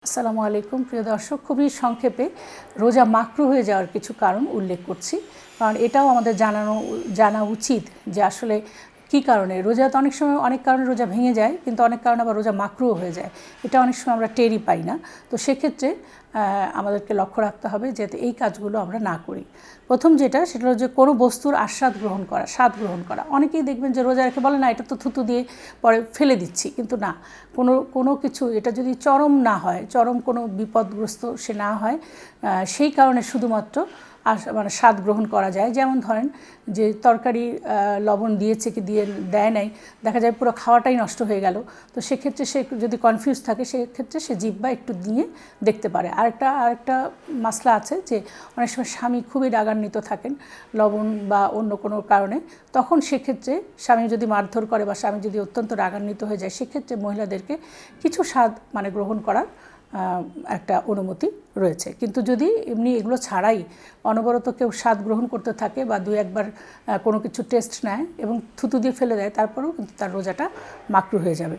আসসালামু আলাইকুম প্রিয় দর্শক, খুবই সংক্ষেপে রোজা মাকরু হয়ে যাওয়ার কিছু কারণ উল্লেখ করছি, কারণ এটাও আমাদের জানা উচিত যে আসলে কী কারণে রোজা। তো অনেক সময় অনেক কারণে রোজা ভেঙে যায়, কিন্তু অনেক কারণে আবার রোজা মাকরুও হয়ে যায়। এটা অনেক সময় আমরা টেরই পাই না। তো সেক্ষেত্রে আমাদেরকে লক্ষ্য রাখতে হবে যাতে এই কাজগুলো আমরা না করি। প্রথম যেটা, সেটা হলো যে কোনো বস্তুর স্বাদ গ্রহণ করা। অনেকেই দেখবেন যে রোজা রেখে বলে না এটা তো থুতু দিয়ে পরে ফেলে দিচ্ছি, কিন্তু না, কোনো কিছু এটা যদি চরম না হয়, চরম কোনো বিপদগ্রস্ত সে না হয়, সেই কারণে শুধুমাত্র মানে স্বাদ গ্রহণ করা যায়। যেমন ধরেন যে তরকারি লবণ দিয়েছে কি দেয় নাই, দেখা যায় পুরো খাওয়াটাই নষ্ট হয়ে গেল। তো সেক্ষেত্রে সে যদি কনফিউজ থাকে, সেক্ষেত্রে সে জিহ্বা একটু দিয়ে দেখতে পারে। আরেকটা মাসলা আছে যে অনেক সময় স্বামী খুবই রাগান্বিত থাকেন লবণ বা অন্য কোনো কারণে, তখন সেক্ষেত্রে স্বামী যদি মারধর করে বা স্বামী যদি অত্যন্ত রাগান্বিত হয়ে যায়, সেক্ষেত্রে মহিলাদেরকে কিছু স্বাদ মানে গ্রহণ করার একটা অনুমতি রয়েছে। কিন্তু যদি এমনি এগুলো ছাড়াই অনবরত কেউ স্বাদ গ্রহণ করতে থাকে বা দুই একবার কোনো কিছু টেস্ট নেয় এবং থুতু দিয়ে ফেলে দেয়, তারপরেও কিন্তু তার রোজাটা মাকরু হয়ে যাবে।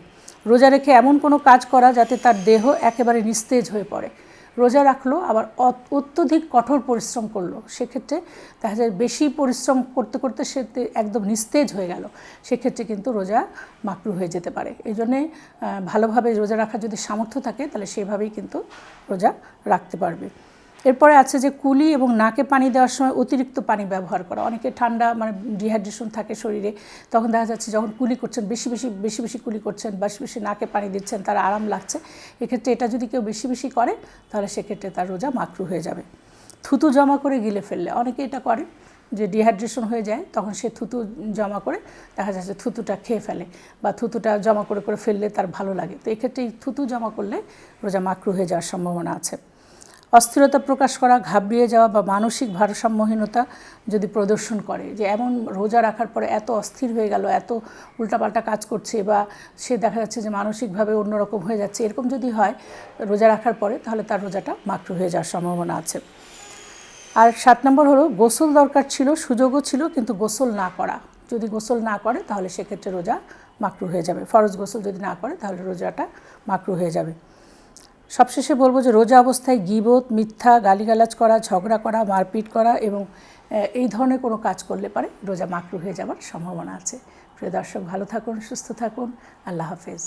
রোজা রেখে এমন কোনো কাজ করা যাতে তার দেহ একেবারে নিস্তেজ হয়ে পড়ে। রোজা রাখলো আবার অত্যধিক কঠোর পরিশ্রম করলো, সেক্ষেত্রে দেখা যায় বেশি পরিশ্রম করতে করতে সে একদম নিস্তেজ হয়ে গেল, সেক্ষেত্রে কিন্তু রোজা মাকরু হয়ে যেতে পারে। এই জন্যে ভালোভাবে রোজা রাখার যদি সামর্থ্য থাকে, তাহলে সেভাবেই কিন্তু রোজা রাখতে পারবে। এরপরে আছে যে কুলি এবং নাকে পানি দেওয়ার সময় অতিরিক্ত পানি ব্যবহার করা। অনেকে ঠান্ডা মানে ডিহাইড্রেশন থাকে শরীরে, তখন দেখা যাচ্ছে যখন কুলি করছেন বেশি বেশি কুলি করছেন, বেশি বেশি নাকে পানি দিচ্ছেন, তার আরাম লাগছে। এক্ষেত্রে এটা যদি কেউ বেশি বেশি করে, তাহলে সেক্ষেত্রে তার রোজা মাকরু হয়ে যাবে। থুতু জমা করে গিলে ফেললে, অনেকে এটা করে যে ডিহাইড্রেশন হয়ে যায়, তখন সে থুতু জমা করে দেখা যাচ্ছে থুতুটা খেয়ে ফেলে বা থুতুটা জমা করে করে ফেললে তার ভালো লাগে। তো এক্ষেত্রে এই থুতু জমা করলে রোজা মাকরু হয়ে যাওয়ার সম্ভাবনা আছে। অস্থিরতা প্রকাশ করা, ঘাবড়িয়ে যাওয়া বা মানসিক ভারসাম্যহীনতা যদি প্রদর্শন করে, যে এমন রোজা রাখার পরে এত অস্থির হয়ে গেল, এত উল্টাপাল্টা কাজ করছে বা সে দেখা যাচ্ছে যে মানসিকভাবে অন্যরকম হয়ে যাচ্ছে, এরকম যদি হয় রোজা রাখার পরে, তাহলে তার রোজাটা মাকরু হয়ে যাওয়ার সম্ভাবনা আছে। আর 7 নম্বর হলো গোসল দরকার ছিল, সুযোগও ছিল, কিন্তু গোসল না করা। যদি গোসল না করে, তাহলে সেক্ষেত্রে রোজা মাকরু হয়ে যাবে। ফরজ গোসল যদি না করে, তাহলে রোজাটা মাকরু হয়ে যাবে। সবশেষে বলবো যে রোজা অবস্থায় গীবত, মিথ্যা, গালিগালাজ করা, ঝগড়া করা, মারপিট করা এবং এই ধরনের কোনো কাজ করলে পারে রোজা মাকরু হয়ে যাওয়ার সম্ভাবনা আছে। প্রিয় দর্শক, ভালো থাকুন, সুস্থ থাকুন। আল্লাহ হাফেজ।